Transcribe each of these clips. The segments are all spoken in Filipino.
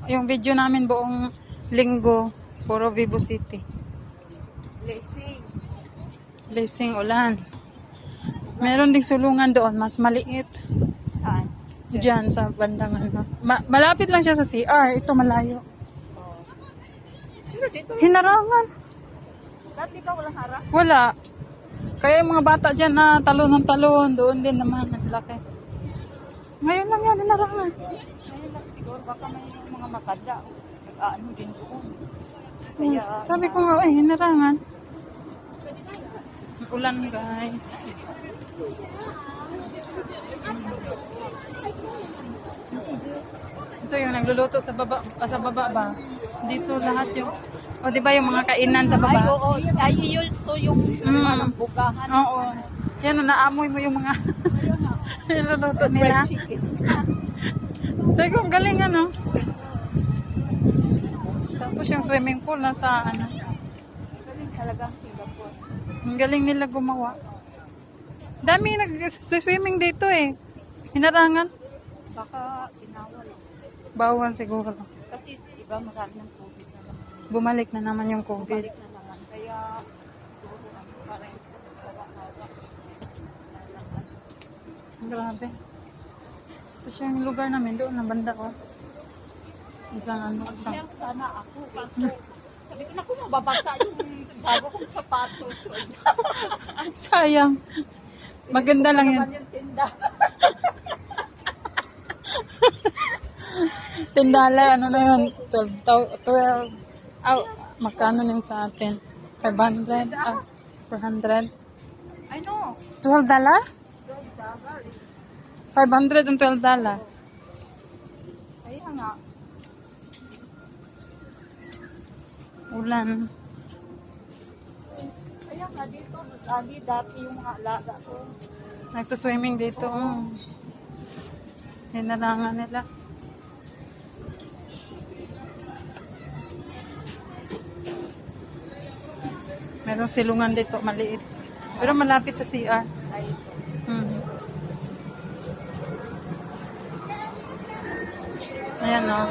Yung video namin buong linggo, puro Vivo City. Blessing, ulan. Meron ding sulungan doon, mas maliit. Saan? Diyan sa bandang ano. Malapit lang siya sa CR. Ito malayo. Pero dito, Hinarangan. dati ba walang harap? Wala. Kaya yung mga bata dyan na talon ng talon, doon din naman. Ang laki. Ngayon lang yan, hinarangan. Ayun lang siguro, baka may mga makada. Nag-aano din doon. Kaya, Sabi ko nga, hinarangan. Ulan guys. Ito yung nagluluto sa baba, ba? Dito lahat yung, o di ba yung mga kainan sa ay, baba? oo, ay, yun to yung anong bugahan. Oo. Yan, naamoy mo yung mga niluluto nila. Fried chicken. Sabi ko, ang galing ano. Tapos yung swimming pool nasa ano. Galing talagang Singapore. Ang galing nila gumawa. Dami nag-swimming dito eh. Hinarangan. Baka tinawal. Bawal siguro. Kasi iba marami ng COVID na naman. Bumalik na naman yung COVID. Balik na naman. Kaya siguro ano pa rin. Hawak-hawak. Grabe. Tapos yung lugar namin doon na banda ko. Isang ano, isang. Kaya sana ako. Kaso sabi ko, naku, mababasa yung bago kong sapatos. Sayang. Maganda lang yan. Naman yung tinda. Tindala, ano na yun? 12. Magkano na yun sa atin? 500? 400? I know. $12? $500 and $12. Kaya nga. Ulan. Kaya nga dito, lagi dati yung mga alaga ko. Nagsuswimming dito. Hinarangan nila. Merong silungan dito, maliit. Pero malapit sa CR. Ay, Ayan o.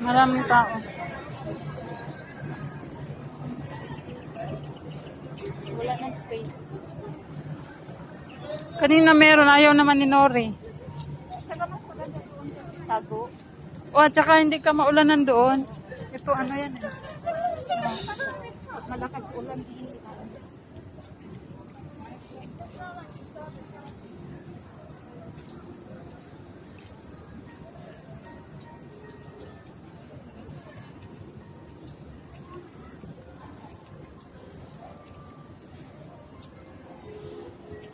Maraming tao. wala ng space. Kanina meron, ayaw naman ni Nori. At saka mas maganda doon sa Chicago. O, at saka hindi ka maulanan doon. Ito ano yan eh. Malakas ulan.